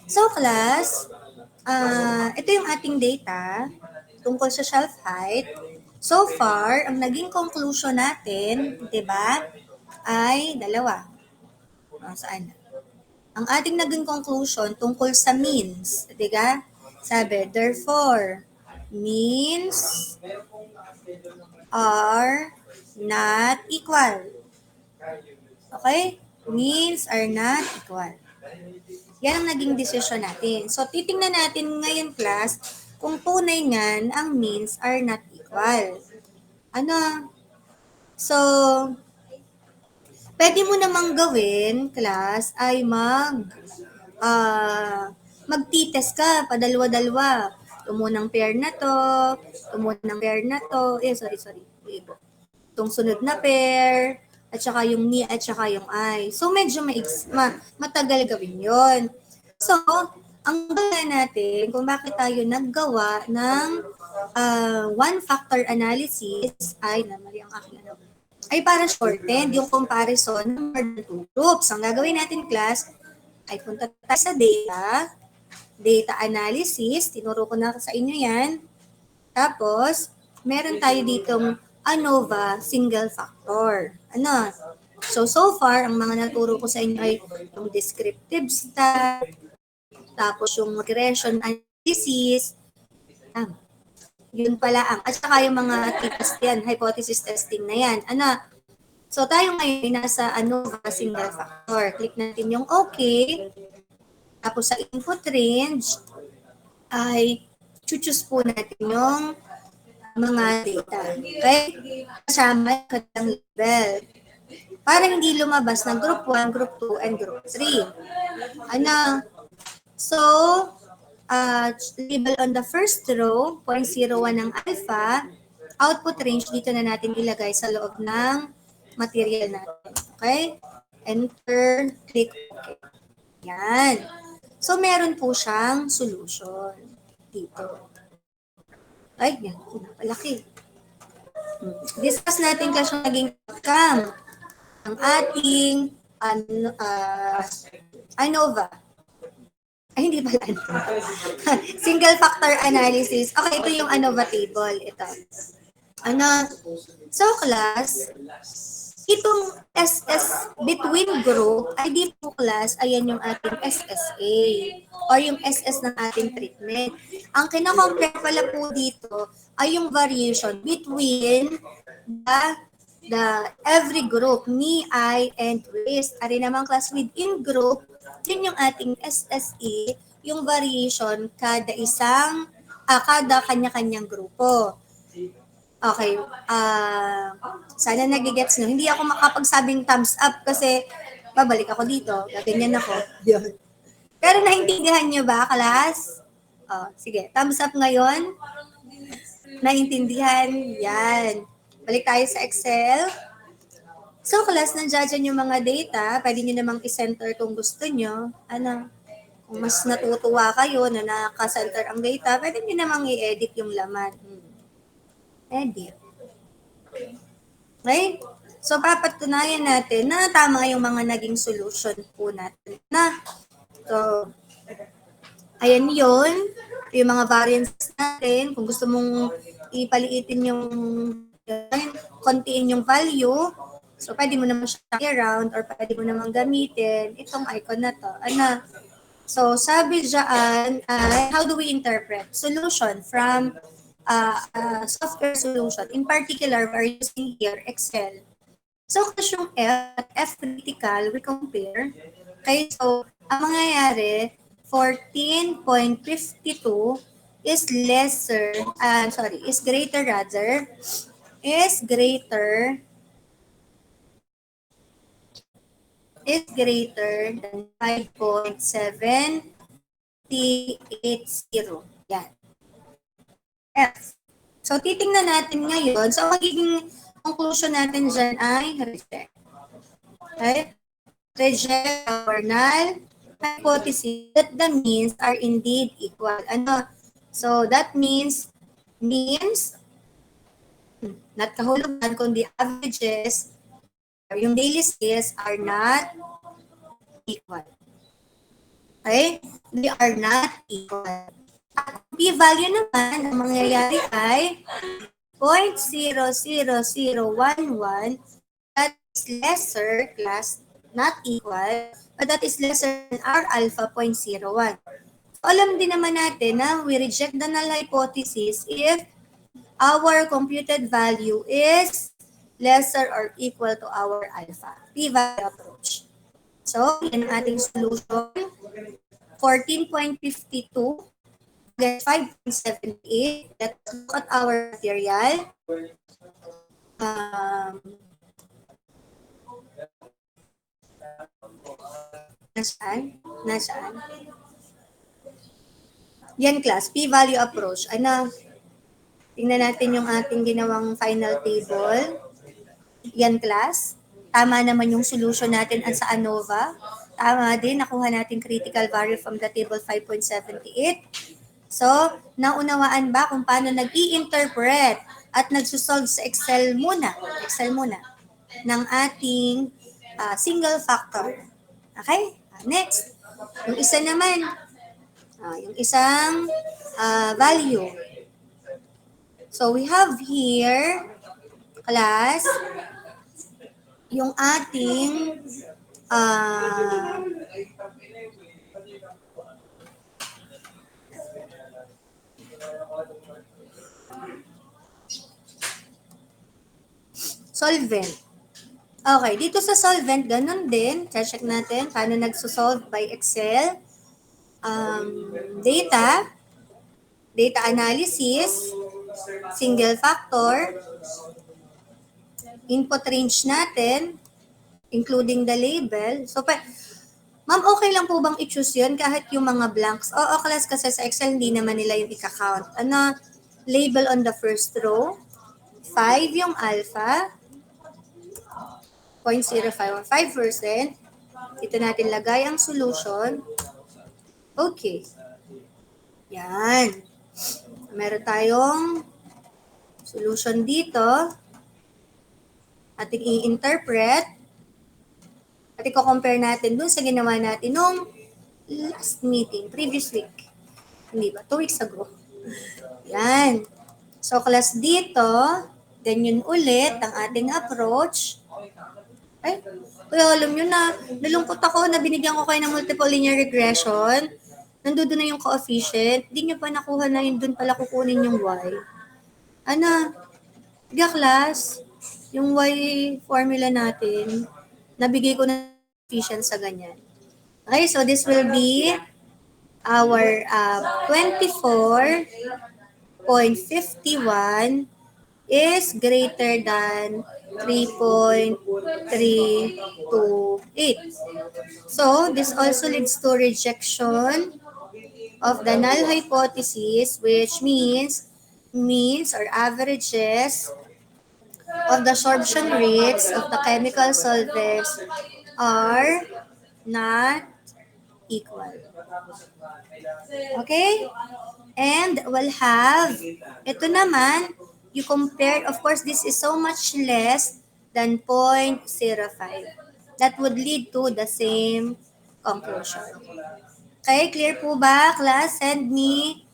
So class, ito yung ating data tungkol sa shelf height. So far, ang naging conclusion natin, di ba, ay dalawa. Saan? Ang ating naging conclusion tungkol sa means, di ba? Sabi, therefore, means are not equal. Okay? Means are not equal. Yan ang naging decision natin. So, titingnan natin ngayon, class, kung tunay nga ang means are not equal. Ano? So, pwede mo namang gawin, class, ay magtites ka, padalwa-dalwa. Tumunang pair na to, tumunang pair na to. Sorry. Itong sunod na pair, at saka yung ni at saka yung I. So, medyo matagal gawin yon. So, ang gala natin kung bakit tayo naggawa ng one-factor analysis ay, mali ang aking ay para shorten yung comparison ng more than two groups. Ang gagawin natin, class, ay punta tayo sa data analysis. Tinuro ko na sa inyo yan. Tapos, meron tayo ditong ANOVA single factor. Ano? So far, ang mga naturo ko sa inyo ay yung descriptive stat, tapos yung regression analysis, yun pala ang, at saka yung mga test yan, hypothesis testing na yan. Ano? So tayo ngayon nasa ANOVA single factor. Click natin yung okay. Tapos sa input range ay choose po natin yung mga data. Okay? Kasama yung kanilang level. Para hindi lumabas ng group 1, group 2, and group 3. Ano? So, label on the first row, 0.01 ng alpha, output range dito na natin ilagay sa loob ng material natin. Okay? Enter, click OK. Yan. So, meron po siyang solution dito. Ay, yan. Napalaki. Discuss natin kasi yung naging outcome ang ating ANOVA. Ay, hindi pala. Single factor analysis. Okay, ito yung ANOVA table. Ito. So, class, itong SS between group, ay di po, class, ayan yung ating SSA or yung SS ng ating treatment. Ang kinakompare pala po dito ay yung variation between the every group, ni, I, and waste. Ari naman, class, within group, yun yung ating SSE, yung variation kada kada kanya-kanyang grupo. Okay. Sana nagigets nyo. Hindi ako makapagsabing thumbs up kasi babalik ako dito. Gaganyan ako. Pero naintindihan nyo ba, class? Sige. Thumbs up ngayon. Naintindihan? Yan. Balik tayo sa Excel. So, class, nandiyan yung mga data. Pwede nyo namang i-center kung gusto nyo. Kung mas natutuwa kayo na naka-center ang data, pwede nyo namang i-edit yung laman. Edit. Okay? So, papatunayan natin na tama yung mga naging solution po natin. So, ayan yun. Yung mga variance natin. Kung gusto mong ipaliitin yung kontiin yung value, so pwede mo naman siya i-round or pwede mo naman gamitin itong icon na to. So, sabi dyan, how do we interpret solution from software solution? In particular, we're using here Excel. So, kasi yung F critical, we compare. Okay, so, ang mangyayari, 14.52 is greater than 5.780. Yan. F. So, titingnan natin ngayon. So, magiging conclusion natin dyan ay reject. Okay? Reject our null hypothesis that the means are indeed equal. So, that means not kahulugan, kundi averages, yung daily sales are not equal. Okay? They are not equal. At p-value naman, ang mangyayari ay 0.00011, that is lesser, class, not equal, but that is lesser than our alpha 0.01. So, alam din naman natin na we reject the null hypothesis if our computed value is lesser or equal to our alpha, p-value approach. So, yan ang ating solution. 14.52 against 5.78. Let's look at our material. Nasaan? Yan class, p-value approach. Ano? Tingnan natin yung ating ginawang final table. Yan class. Tama naman yung solution natin sa ANOVA. Tama din, nakuha natin critical value from the table 5.78. So, naunawaan ba kung paano nag-i-interpret at nagsusolve sa Excel muna ng ating single factor. Okay? Next. Yung isa naman, yung isang value. So, we have here, class, yung ating solvent. Okay, dito sa solvent, ganun din. Check natin paano nagsusolve by Excel. Data analysis, single factor, input range natin, including the label. So, ma'am, okay lang po bang i-choose yun kahit yung mga blanks? Oo, class, kasi sa Excel hindi naman nila yung i-count. Ano, label on the first row, 5 yung alpha, 0.05 or 5%. Ito natin lagay ang solution. Okay. Yan. Meron tayong solution dito. Ating i-interpret. At i-compare natin dun sa ginawa natin nung last meeting, previous week. Hindi ba? 2 weeks ago. Yan. So, class dito, ganyan ulit ang ating approach. Ay, kaya alam nyo na, nalungkot ako na binigyan ko kayo ng multiple linear regression. Nandun na yung coefficient. Hindi nyo pa nakuha na yun, dun pala kukunin yung y. Ano, tiga class, yung y formula natin, nabigay ko na coefficient sa ganyan. Okay, so this will be our 24.51 is greater than 3.328. So, this also leads to rejection of the null hypothesis, which means or averages of the absorption rates of the chemical solvents are not equal. Okay? And we'll have, ito naman, you compared, of course, this is so much less than 0.05. That would lead to the same conclusion. Okay, clear po ba, class? Send me,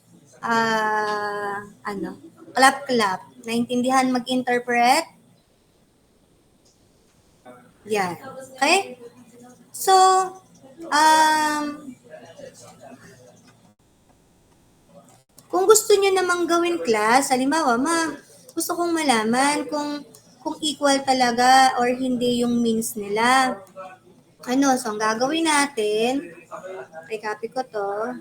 clap. Naintindihan mag-interpret? Yan. Okay? So, kung gusto nyo namang gawin class, halimbawa, gusto kong malaman kung equal talaga or hindi yung means nila. So ang gagawin natin, i-copy ko to.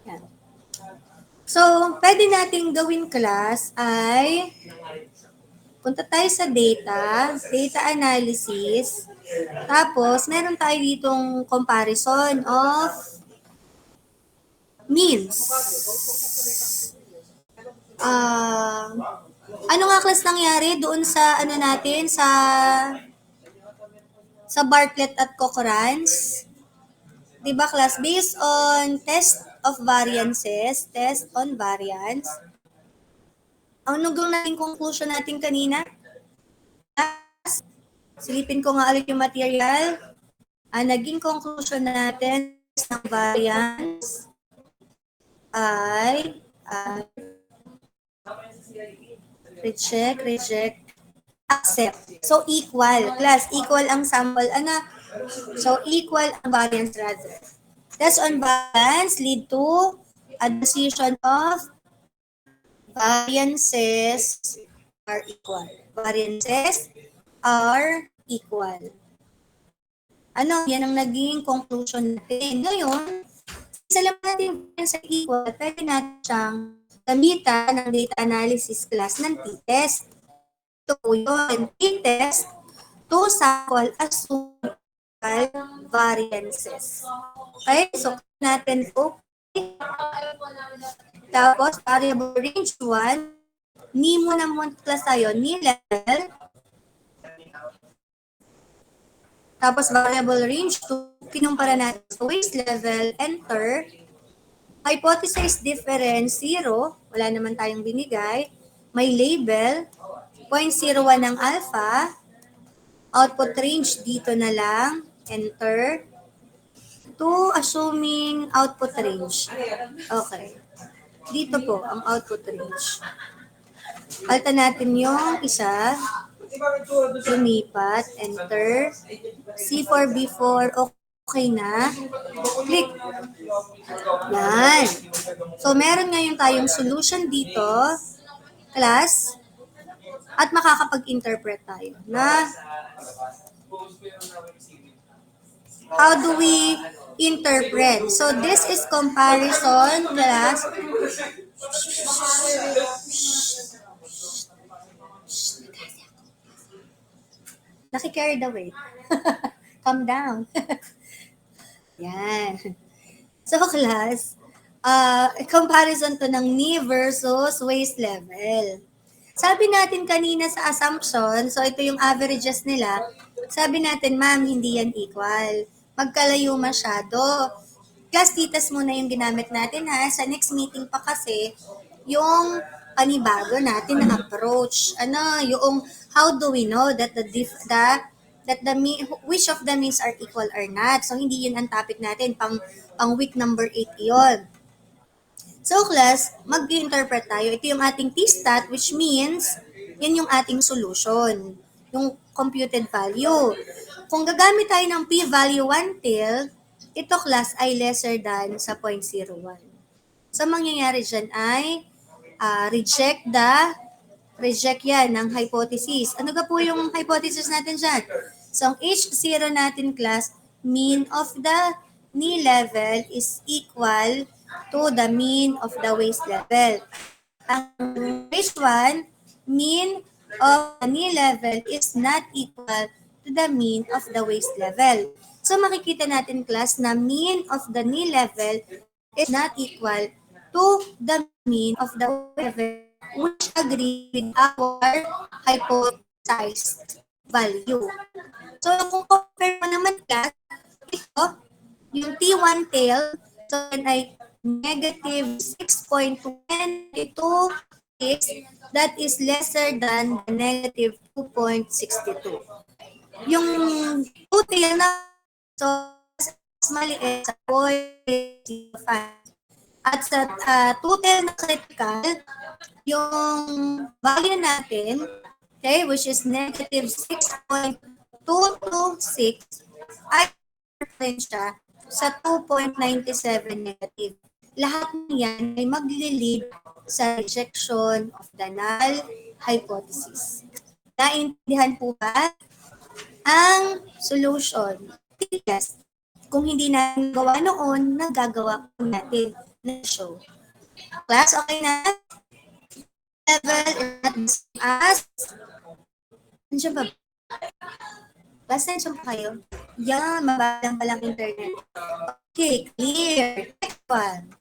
Yan. So, pwede nating gawin class ay punta tayo sa data analysis, tapos meron tayo ditong comparison of means. Ano nga class nangyari doon sa natin sa Bartlett at Cochrane? Diba class, based on test of variances, test on variance. Ang naging naging conclusion natin kanina, silipin ko nga ulit yung material. Ang naging conclusion natin ng variance ay reject, accept. So, equal. Class, equal ang sample. So, equal ang variance rather. Test on variance lead to a decision of variances are equal. Variances are equal. Yan ang naging conclusion natin. Ngayon, isa lang natin sa equal, pwede natin siyang gamitan ng data analysis class ng t-test. Ito po yun, t-test to sample assumed variances. Okay, so natin po. Tapos, variable range 1, ni muna class tayo, ni level. Tapos, variable range 2, kinumpara natin sa waste level, enter. Hypothesis difference 0, wala naman tayong binigay. May label, 0.01 ng alpha. Output range dito na lang, enter. To assuming output range. Okay. Dito po ang output range. Alta natin yung isa. Lumipat, enter. C4, B4, okay na. Click. Yan. So, meron ngayon tayong solution dito, class, at makakapag-interpret tayo na how do we interpret? So, this is comparison, class. Naki-carried away. Calm down. Yan. So, class, comparison to ng knee versus waist level. Sabi natin kanina sa assumption, so ito yung averages nila, sabi natin, ma'am, hindi yan equal. Magkalayo masyado. Class, titas muna yung ginamit natin ha. Sa next meeting pa kasi, yung panibago natin na approach. Yung how do we know that which of the means are equal or not. So, hindi yun ang topic natin. Pang week number 8 yun. So, class, mag-interpret tayo. Ito yung ating t-stat, which means, yan yung ating solution. Yung computed value. Kung gagamit tayo ng p-value 1 till, ito, class, ay lesser than sa 0.01. So, mangyayari dyan ay reject yan ng hypothesis. Ano ga po yung hypothesis natin dyan? So, ang H0 natin, class, mean of the knee level is equal to the mean of the waist level. Ang H1, mean of the knee level is not equal to the mean of the waist level. So, makikita natin, class, na mean of the knee level is not equal to the mean of the level, which agree with our hypothesized value. So, kung compare mo naman, class, ito, yung T1 tail, so yan ay negative 6.22 that is lesser than the negative 2.62. Yung 2 tail na, so, mas maliit sa 0.05. At sa 2 tail na critical, yung value natin, okay, which is negative 6.226, ay different siya sa 2.97 negative. Lahat niyan ay magli-lead sa rejection of the null hypothesis. Naintindihan po ba ang solution? Yes. Kung hindi natin gawa noon, nagagawa po natin na show. Class, okay na? Level is not the same as... Nandiyan ba? Class, nandiyan pa kayo? Yan, mabalang palang internet. Okay, clear. Next one.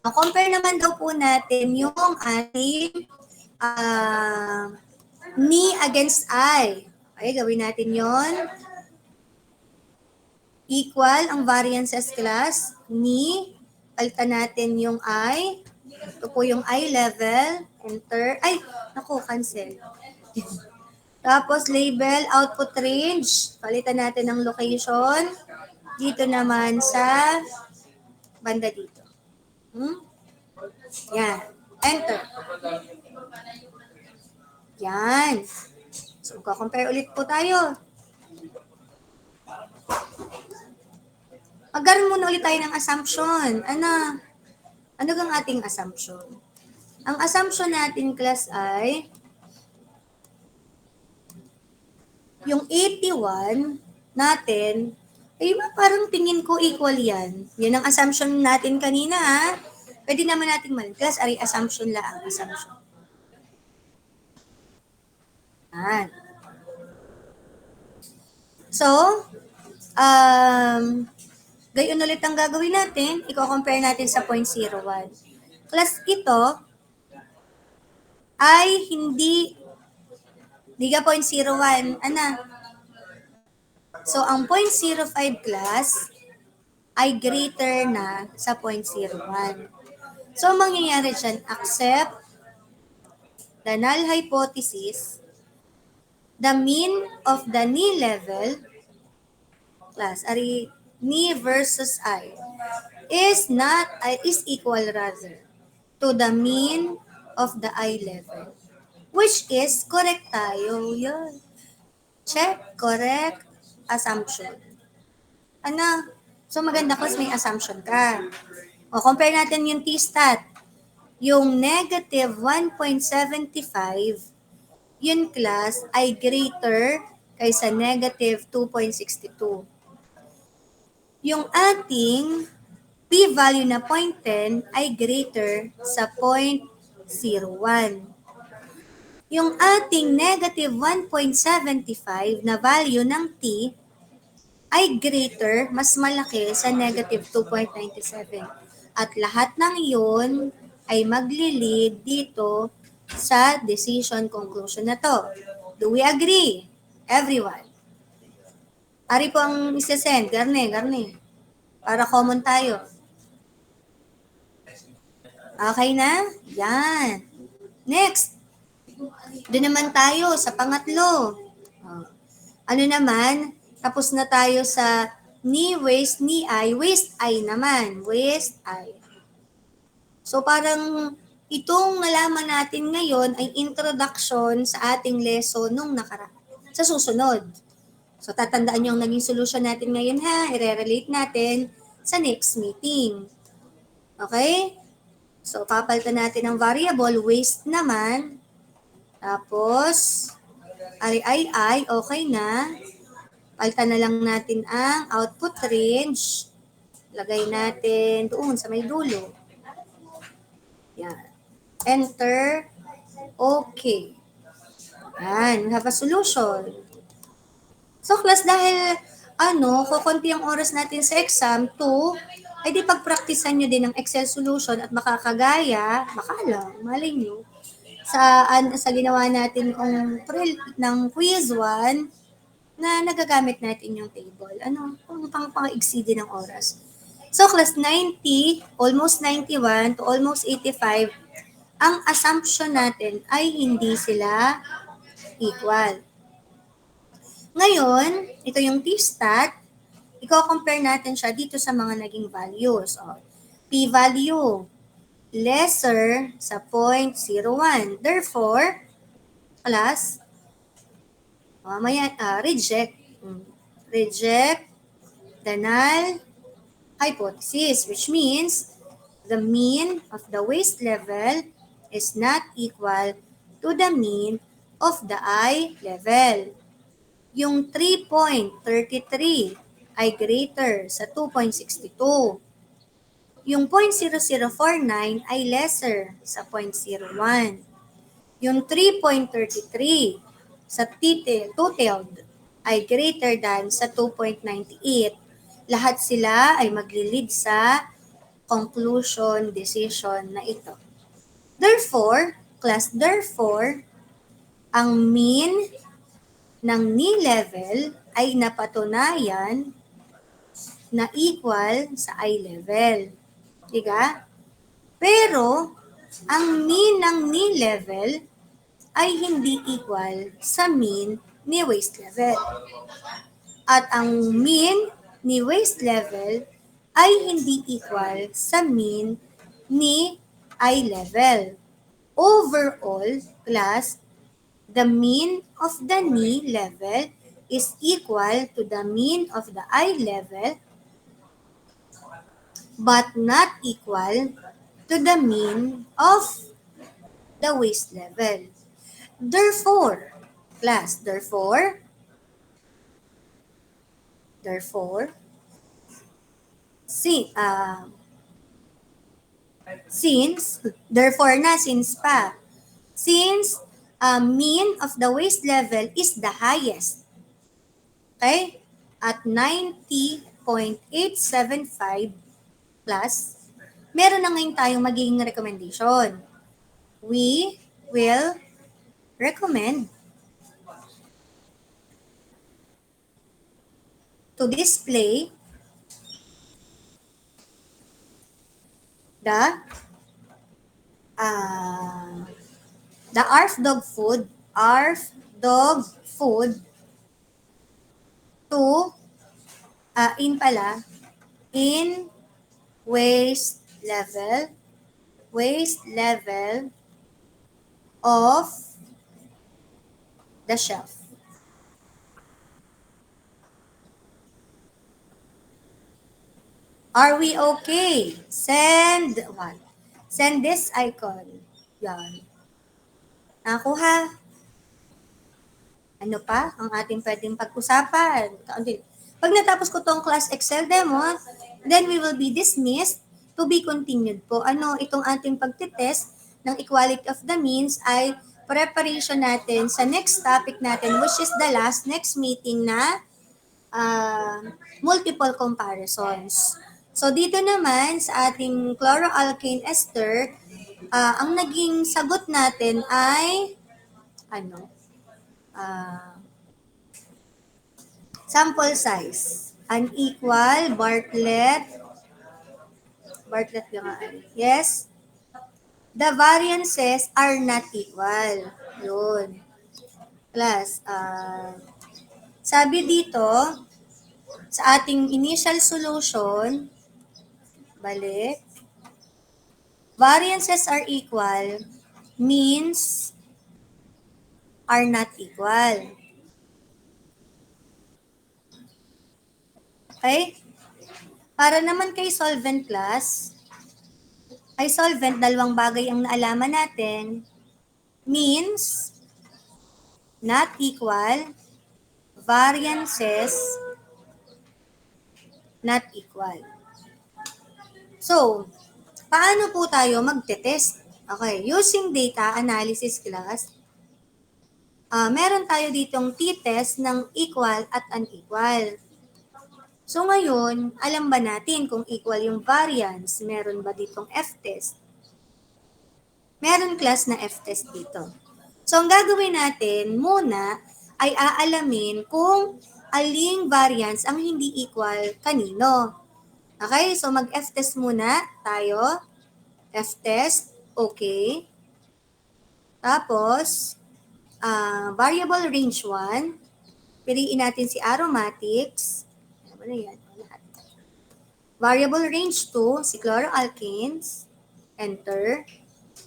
Compare naman daw po natin yung ating knee against eye. Okay, gawin natin yon. Equal ang variances, class, knee palitan natin yung I. Ito po yung I level. Enter. Ay, naku, cancel. Tapos label, output range. Palitan natin ng location. Dito naman sa banda dito. Yan. Enter. Yan. So, compare ulit po tayo. Magkaroon muna ulit tayo ng assumption. Ano gang ating assumption? Ang assumption natin, class, ay yung 81 natin, ay parang tingin ko equal yan. Yan ang assumption natin kanina, ha? Pwede naman natin class, ay assumption lang. Assumption. Yan. So, gayon ulit ang gagawin natin. I-compare natin sa 0.01. Class, ito ay hindi ka 0.01. So, ang 0.05 class ay greater na sa 0.01. So, mangyayari dyan, accept the null hypothesis, the mean of the ni level, class, ni versus I, is equal rather to the mean of the I level. Which is correct tayo. Yun. Check, correct, assumption. So maganda class may assumption ka. O compare natin yung t-stat. Yung negative 1.75, yun class ay greater kaysa negative 2.62. Yung ating p-value na 0.10 ay greater sa 0.01. Yung ating negative 1.75 na value ng t ay greater, mas malaki sa negative 2.97. At lahat ng yun ay magli-lead dito sa decision conclusion na to. Do we agree? Everyone. Ari po ang isa-send. Garne. Para common tayo. Okay na? Yan. Next. Doon naman tayo sa pangatlo. Ano naman? Tapos na tayo sa ni waste, ni I. Waste I naman. Waste I. So parang itong nalaman natin ngayon ay introduction sa ating lesson nung sa susunod. So tatandaan yung naging solution natin ngayon ha. I-relate natin sa next meeting. Okay? So papalitan natin ang variable. Waste naman. Tapos, I, okay na. Palitan na lang natin ang output range. Lagay natin doon sa may dulo. Yan. Enter. Okay. Yan. We have a solution. So, class, dahil kukunti ang oras natin sa exam, ay di pagpraktisan nyo din ng Excel solution at makakagaya, malay nyo, sa ginawa natin ng quiz 1 na nagagamit natin yung table. Pang-exceed ng oras. So, class 90, almost 91 to almost 85, ang assumption natin ay hindi sila equal. Ngayon, ito yung t-stat. I-compare natin siya dito sa mga naging values. P-value lesser sa 0.01. Therefore, class, reject the null hypothesis, which means the mean of the waste level is not equal to the mean of the I level. Yung 3.33 ay greater sa 2.62. Yung 0.0049 ay lesser sa 0.01. Yung 3.33 sa totaled ay greater than sa 2.98. Lahat sila ay magli-lead sa conclusion decision na ito. Therefore, ang mean ng ni level ay napatunayan na equal sa I level. Diga? Pero, ang mean ng knee level ay hindi equal sa mean ni waist level. At ang mean ni waist level ay hindi equal sa mean ni eye level. Overall, class, the mean of the knee level is equal to the mean of the eye level but not equal to the mean of the waist level. Therefore, class, therefore, si, since pa, since mean of the waist level is the highest, okay, at 90.875 plus, meron na ngayon tayong magiging recommendation. We will recommend to display the uh, the ARF dog food to in waist level of the shelf. Are we okay? Send what? Send this icon. Yan. Nakuha. Ano pa ang ating pwedeng pag-usapan? Pag natapos ko tong class Excel demo, then we will be dismissed to be continued po. Ano itong ating pagtitest ng equality of the means ay preparation natin sa next topic natin, which is the last next meeting na multiple comparisons. So dito naman sa ating chloroalkane ester, ang naging sagot natin ay sample size. Unequal, Bartlett yes. The variances are not equal. Yun. Plus, sabi dito, sa ating initial solution, balik, variances are equal, means are not equal. Okay? Para naman kay solvent class, ay solvent, dalawang bagay ang naalaman natin, means not equal, variances not equal. So, paano po tayo magte-test? Okay, using data analysis class, meron tayo ditong t-test ng equal at unequal. So ngayon, alam ba natin kung equal yung variance? Meron ba ditong f-test? Meron class na f-test dito. So ang gagawin natin muna ay aalamin kung aling variance ang hindi equal kanino. Okay, so mag-f-test muna tayo. F-test, okay. Tapos, variable range 1, piliin natin si aromatics. Ano na yan? Variable range 2, si chloroalkanes. Enter.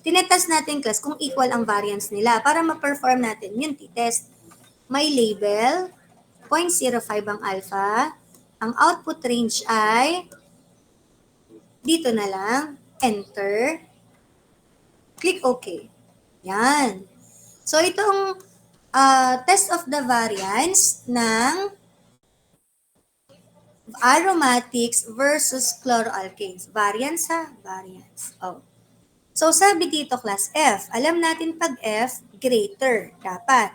Tinetest natin class kung equal ang variance nila para ma-perform natin yung t-test. May label, 0.05 ang alpha. Ang output range ay dito na lang. Enter. Click OK. Yan. So, itong test of the variance ng aromatics versus chloroalkanes. Variance ha? Variance. Oh. So, sabi dito class F. Alam natin pag F, greater. Dapat.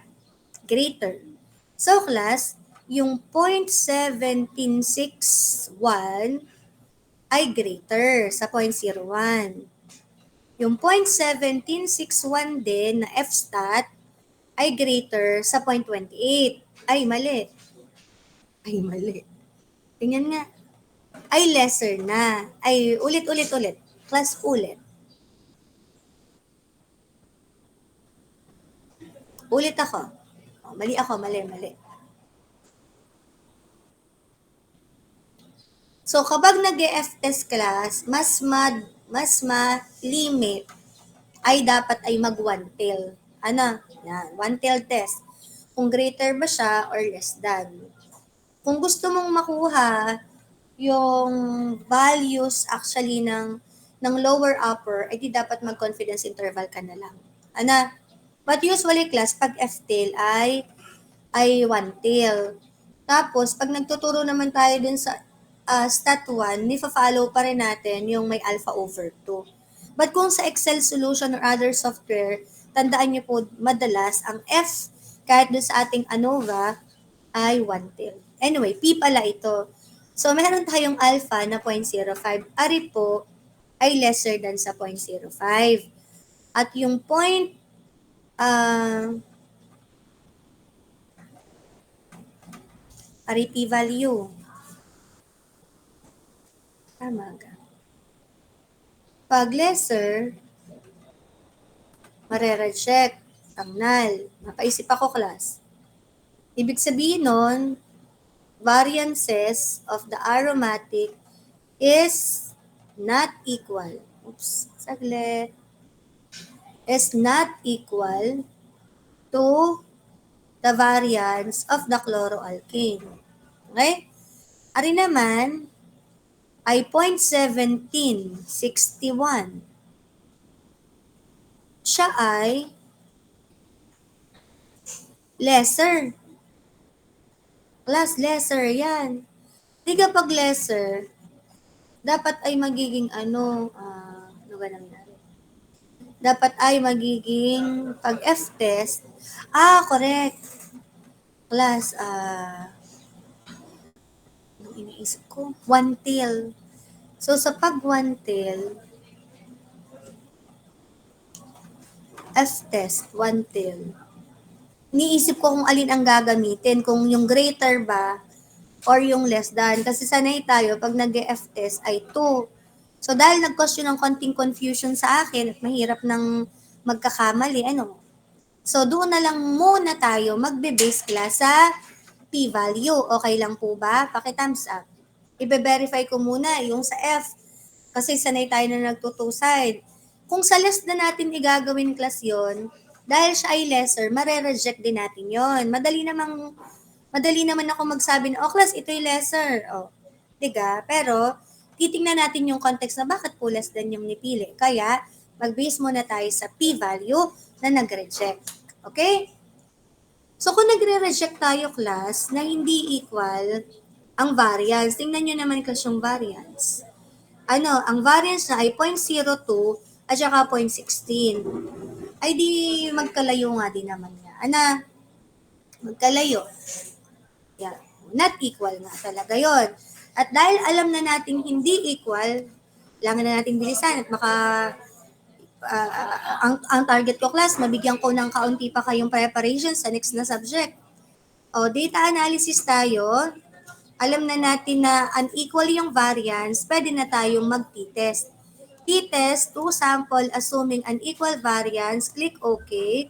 Greater. So, class, yung 0.1761 ay greater sa 0.01. Yung 0.1761 din na F-stat ay greater sa 0.28. Ay, mali. Tingnan nga. Ay lesser na. Ay, ulit. Class ulit. Ulit ako. Mali ako, mali. So, kapag nag-FS class, mas ma-limit ay dapat ay mag-one-tail. Ano? Yan, one-tail test. Kung greater ba siya or less than. Kung gusto mong makuha yung values actually ng lower upper, ay di dapat mag-confidence interval ka na lang. Ano? But usually class, pag F-tail ay one-tail. Tapos, pag nagtuturo naman tayo dun sa stat 1, nifa-follow pa rin natin yung may alpha over 2. But kung sa Excel solution or other software, tandaan niyo po, madalas ang F, kahit dun sa ating ANOVA, ay one-tail. Anyway, P pala ito. So, meron tayong alpha na 0.05. Ari po ay lesser than sa 0.05. At yung ari p-value. Tama ka. Pag lesser, mare-reject ang null. Mapaisip ako, class. Ibig sabihin nun, variances of the aromatic is not equal. Oops, saglit. Is not equal to the variance of the chloroalkane. Okay? Ari naman ay 0.1761. Siya ay lesser. Class, lesser yan. Di kapag lesser, dapat ay magiging ano ba nangyari? Dapat ay magiging pag F-test, correct. Class, anong iniisip ko? One-tail. So, sa pag one-tail, F-test, one-tail. Niisip ko kung alin ang gagamitin, kung yung greater ba or yung less than. Kasi sanay tayo, pag nag-F-test ay 2. So, dahil nag-cause yun ng konting confusion sa akin at mahirap ng magkakamali, So, doon na lang muna tayo magbe-base class sa p-value. Okay lang po ba? Paki-thumbs up. Ibe-verify ko muna yung sa F. Kasi sanay tayo na nagto-two-side. Kung sa less na natin igagawin class yon, dahil siya ay lesser, mare-reject din natin yon. Madali naman ako magsabi na, class, ito'y lesser. Diga? Pero, titingnan natin yung context na bakit po less than yung nipili. Kaya, mag-base muna tayo sa p-value na nag-reject. Okay? So, kung nagre-reject tayo, class, na hindi equal ang variance, tingnan nyo naman class yung variance. Ang variance na ay 0.02 at saka 0.16. Ay di magkalayo nga din naman niya. Magkalayo. Yeah. Not equal nga talaga yon. At dahil alam na natin hindi equal, kailangan na natin bilisan at ang target ko class, mabigyan ko ng kaunti pa kayong preparation sa next na subject. Data analysis tayo. Alam na natin na unequal yung variance, pwede na tayong mag-t-test. T-test, to sample assuming unequal variance, click OK.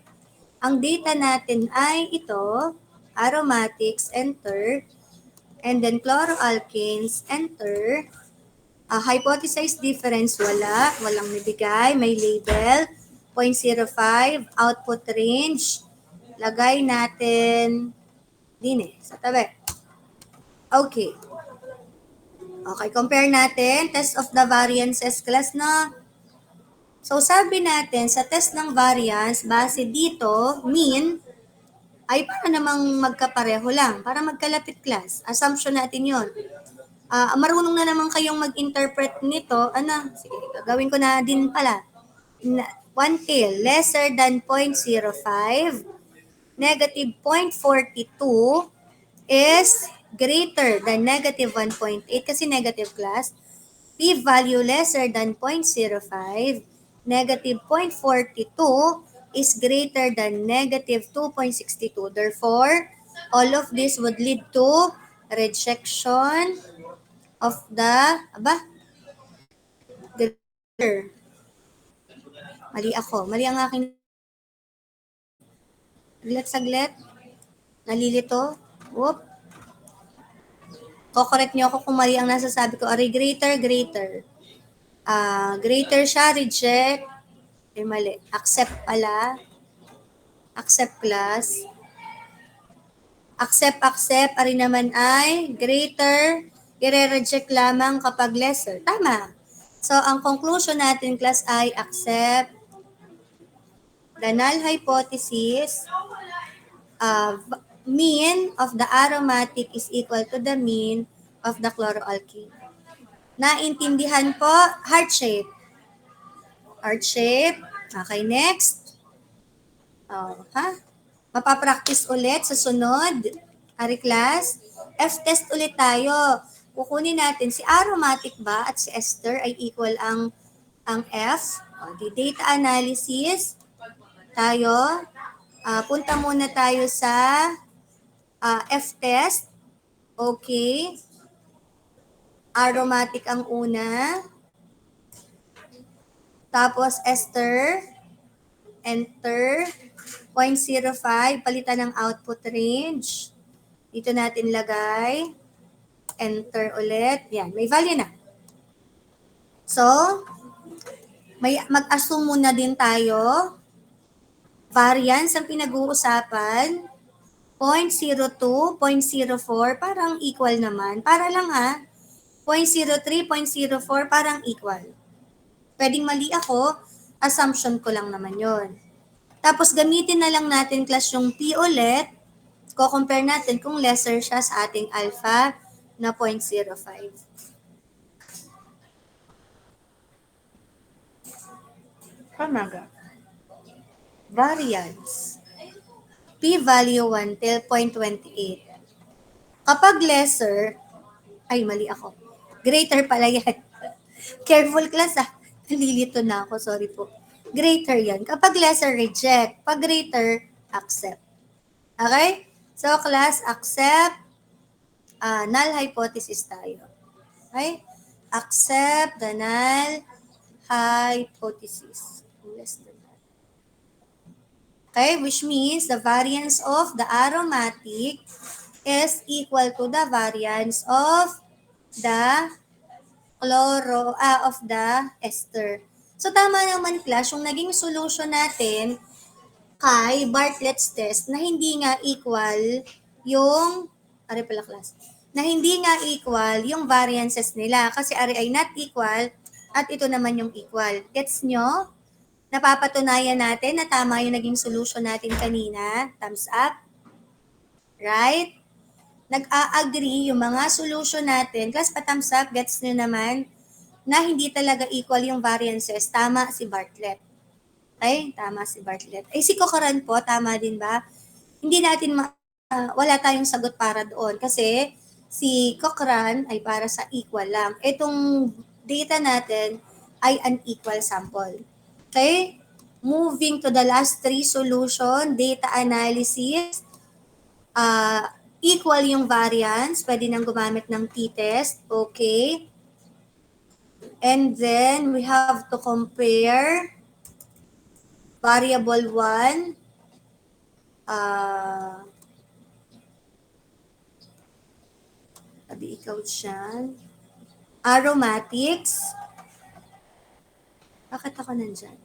Ang data natin ay ito, aromatics, enter. And then chloroalkanes, enter. Hypothesized difference, walang nabigay, may label, 0.05, output range, lagay natin din sa tabi. Okay. Okay, compare natin, test of the variances class na. So, sabi natin, sa test ng variance, base dito, mean, ay para namang magkapareho lang, para magkalapit class. Assumption natin yon. Marunong na naman kayong mag-interpret nito. Sige, gagawin ko na din pala. One tail, lesser than 0.05, negative 0.42 is greater than negative 1.8 kasi negative class. P-value lesser than 0.05, negative 0.42 is greater than negative 2.62. Therefore, all of this would lead to rejection of the Mali ako. Mali ang aking... Saglit. Nalilito. Whoop. Ko-correct niyo ako kung mali ang nasasabi ko. Ari, greater. Greater siya, reject. Mali. Accept pala. Accept class. Accept. Ari naman ay greater. I-reject lamang kapag lesser. Tama. So, ang conclusion natin, class, ay accept the null hypothesis. Mean of the aromatic is equal to the mean of the chloroalkene. Naintindihan po? Heart shape. Heart shape. Okay, next. Mapapractice ulit sa sunod. Ari class. F-test ulit tayo. Kukunin natin si aromatic ba at si ester ay equal ang F. Di data analysis tayo. Punta muna tayo sa F-test. Okay. Aromatic ang una. Tapos ester. Enter. 0.05. Palitan ng output range. Dito natin lagay. Enter ulit. Yan. May value na. So, mag-assume muna din tayo. Variance ang pinag-uusapan. 0.02, 0.04, parang equal naman. Para lang 0.03, 0.04, parang equal. Pwedeng mali ako, assumption ko lang naman yon. Tapos gamitin na lang natin class yung P ulit. Ko-compare natin kung lesser siya sa ating alpha na 0.05. Pamaga. Variance. P-value 1 till 0.28. Kapag lesser, ay mali ako. Greater pala yan. Careful class Nalilito na ako, sorry po. Greater yan. Kapag lesser, reject. Pag greater, accept. Okay? So class, accept. Null hypothesis tayo. Okay? Accept the null hypothesis. Less than that. Okay, which means the variance of the aromatic is equal to the variance of the of the ester. So tama naman class, yung naging solution natin kay Bartlett's test na hindi nga equal yung na hindi nga equal yung variances nila kasi ari ay not equal at ito naman yung equal. Gets nyo? Napapatunayan natin na tama yung naging solution natin kanina. Thumbs up. Right? Nag-a-agree yung mga solution natin. Class pa thumbs up, gets nyo naman na hindi talaga equal yung variances. Tama si Bartlett. Okay? Tama si Bartlett. Si Cochran po, tama din ba? Hindi natin wala tayong sagot para doon kasi si Cochran ay para sa equal lang. Itong data natin ay unequal sample. Okay? Moving to the last three solution, data analysis, equal yung variance, pwede nang gumamit ng t-test, okay? And then, we have to compare variable 1, sabi ikaw dyan, aromatics, bakit ako nandyan?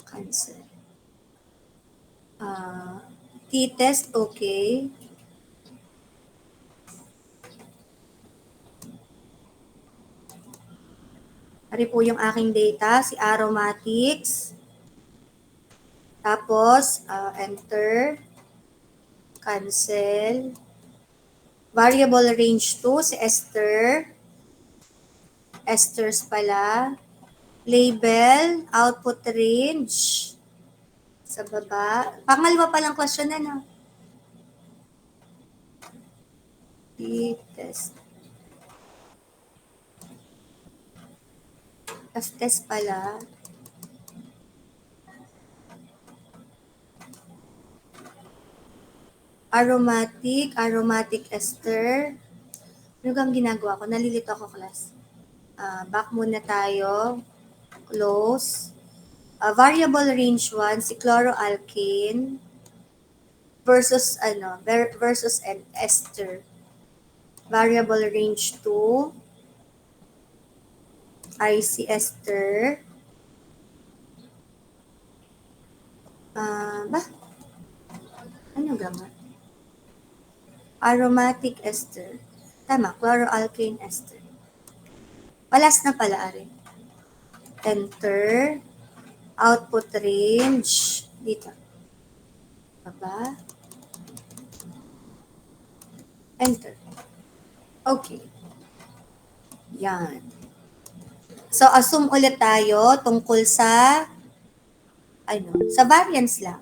Cancel. T-test, okay. Ari po yung aking data, si aromatics. Tapos, enter. Cancel. Variable range 2, si ester. Esters pala. Label, output range. Sa baba. Pangalawa palang question na, T-test. F-test pala. Aromatic ester. Ano kang ginagawa ko? Nalilito ako, class. Back muna tayo. close. Variable range 1, si chloroalkane versus versus an ester. Variable range 2 ay si ester. Ano gamot? Aromatic ester. Tama, chloroalkane ester. Palas na pala rin. Enter. Output range. Dito. Baba. Enter. Okay. Yan. So, assume ulit tayo tungkol sa sa variance lang.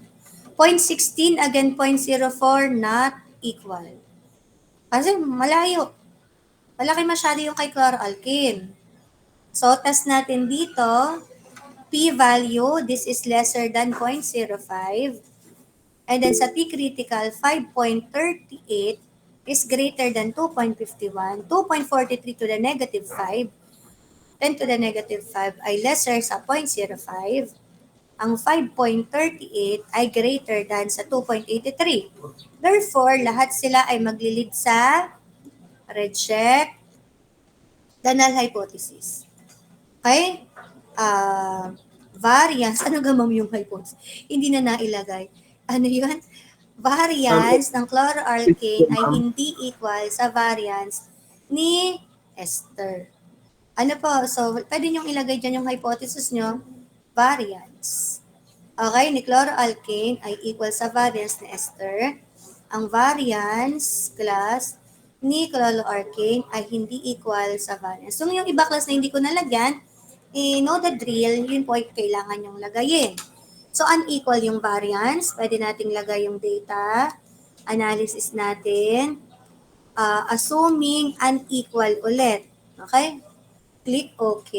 0.16 again 0.04 not equal. Kasi malayo. Malaki masyado yung kay chloroalkane. So, test natin dito. P-value, this is lesser than 0.05. And then sa P-critical, 5.38 is greater than 2.51. 2.43 to the negative 5. 10 to the negative 5 ay lesser sa 0.05. Ang 5.38 ay greater than sa 2.83. Therefore, lahat sila ay maglilid sa reject the null hypothesis. Okay? Variance. Ano gamam yung hypothesis? Hindi na nailagay. Ano yun? Variance ng chloroalkane ay hindi equal sa variance ni ester. Ano po? So, pwede nyo ilagay dyan yung hypothesis nyo. Variance. Okay, ni chloroalkane ay equal sa variance ni ester. Ang variance class ni chloroalkane ay hindi equal sa variance. So, yung iba class na hindi ko nalagyan, know the drill, yun po ay kailangan yung lagayin. So, unequal yung variance. Pwede nating lagay yung data. Analysis natin. Assuming unequal ulit. Okay? Click OK.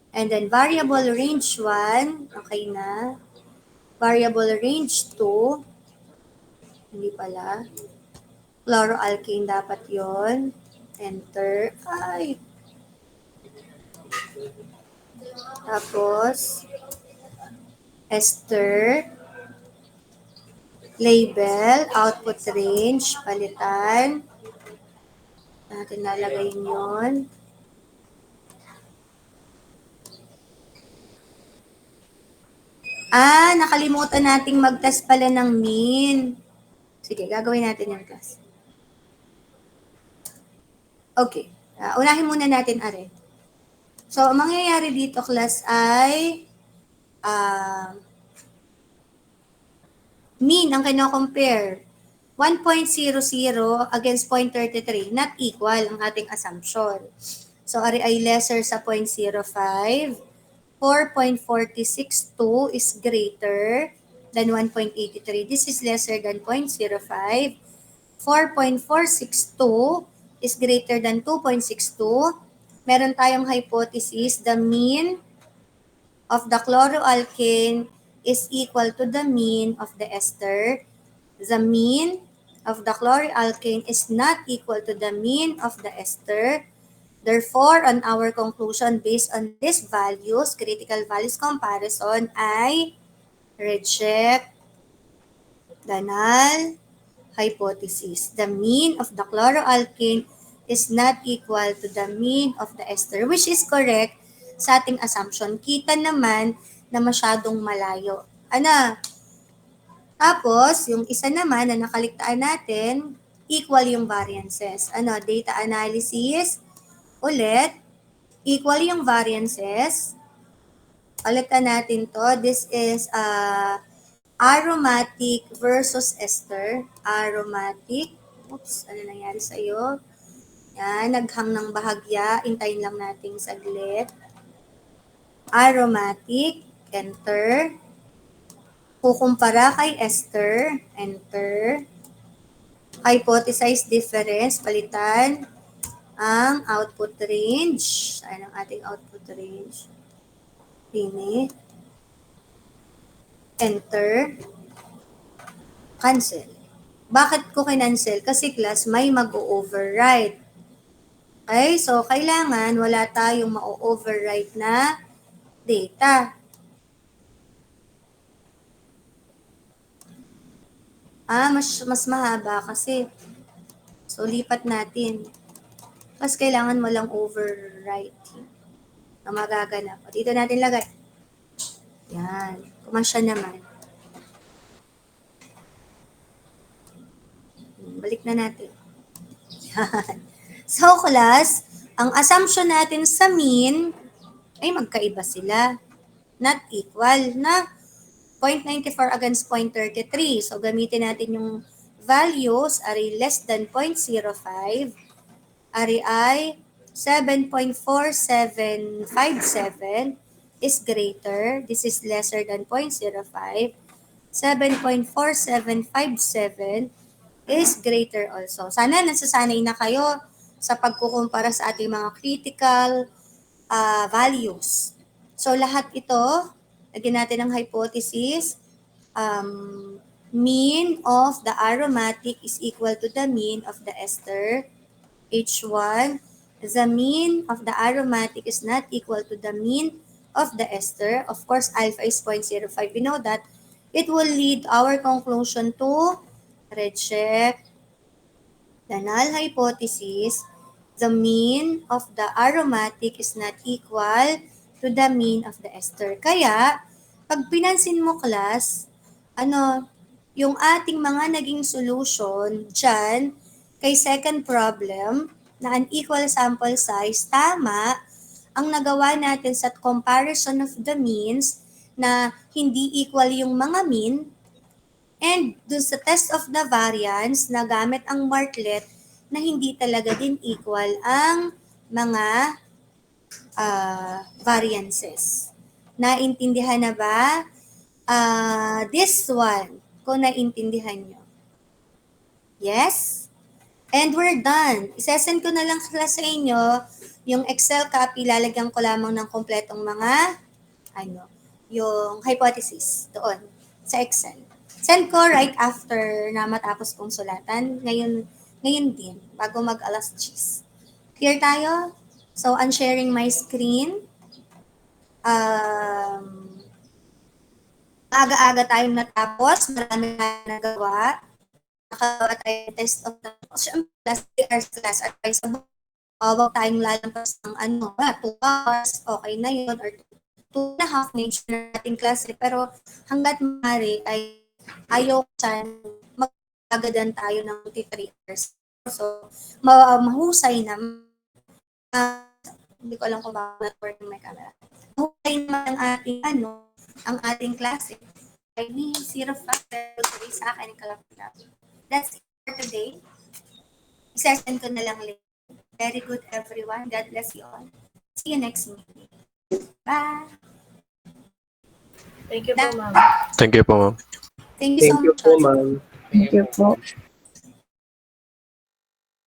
And then variable range 1, okay na. Variable range 2, hindi pala. Chloroalkane dapat yon. Enter. Ay. Tapos, ester. Label, output range, palitan. Natin lalagay yon. Nakalimutan nating mag-test pala ng mean. Sige, gagawin natin yung class. Okay. Unahin muna natin, are. So, ang mangyayari dito, class, ay mean ang kino-compare. 1.00 against 0.33, not equal ang ating assumption. So, are ay lesser sa 0.05. 4.462 is greater than 1.83. This is lesser than 0.05. 4.462 is greater than 2.62. Meron tayong hypothesis, the mean of the chloroalkane is equal to the mean of the ester. The mean of the chloroalkane is not equal to the mean of the ester. Therefore, on our conclusion based on these values, critical values comparison ay reject the null hypothesis. The mean of the chloroalkane is not equal to the mean of the ester, which is correct sa ating assumption. Kita naman na masyadong malayo. Tapos, yung isa naman na nakaligtaan natin, equal yung variances. Data analysis, ulit, equal yung variances. Ulitan natin to. This is aromatic versus ester. Aromatic. Oops, ano nangyari sa'yo? Yan, naghang ng bahagya. Intayin lang natin saglit. Aromatic. Enter. Kukumpara kay ester. Enter. Hypothesize difference. Palitan ang output range. Ayan ang ating output range. Pini. Enter. Cancel. Bakit ko kinancel? Kasi class, may mag-override. Okay, so kailangan wala tayong ma-override na data. Mas mahaba kasi. So, lipat natin. Mas kailangan mo lang overwrite na magaganap. Dito natin lagay. Yan. Kumasya naman. Balik na natin. Yan. So, class, ang assumption natin sa mean ay magkaiba sila. Not equal na 0.94 against 0.33. So, gamitin natin yung values are less than 0.05. Ari ay 7.4757 is greater. This is lesser than 0.05. 7.4757 is greater also. Sana nasasanay na kayo sa pagkukumpara sa ating mga critical values. So, lahat ito, lagyan natin ang hypothesis. Mean of the aromatic is equal to the mean of the ester. H1, the mean of the aromatic is not equal to the mean of the ester. Of course, alpha is 0.05. We know that. It will lead our conclusion to reject the null hypothesis. The mean of the aromatic is not equal to the mean of the ester. Kaya, pag pinansin mo, class, yung ating mga naging solution dyan kay second problem na unequal sample size, tama ang nagawa natin sa comparison of the means na hindi equal yung mga mean, and dun sa test of the variance na gamit ang marklet na hindi talaga din equal ang mga variances. Naintindihan na ba? This one, kung naintindihan nyo. Yes? And we're done. Isesend ko na lang sa inyo yung Excel copy. Lalagyan ko lamang ng kompletong mga yung hypothesis doon sa Excel. Send ko right after na matapos kong sulatan. Ngayon din, bago mag-alas 10. Clear tayo? So, unsharing my screen. Aga-aga tayong natapos. Marami tayong nagawa. Nakagawa tayo test of the class advisable. Huwag tayong lalampas ng 2 hours, okay na yun, or 2.5 minutes na natin klase. Pero hanggat maaari ay ayaw dyan, mag-agadan tayo ng 3 hours. So, mahusay na. Hindi ko alam kung bakit network ng may camera. Mahusay naman ang ating klase. Ay ni 05 sa akin yung kalapit. That's it for today. Isesend ko na lang later. Very good, everyone. God bless you all. See you next meeting. Bye. Thank you po, ma'am. Thank you po, ma'am. Thank you so much. po, ma'am. Thank you po.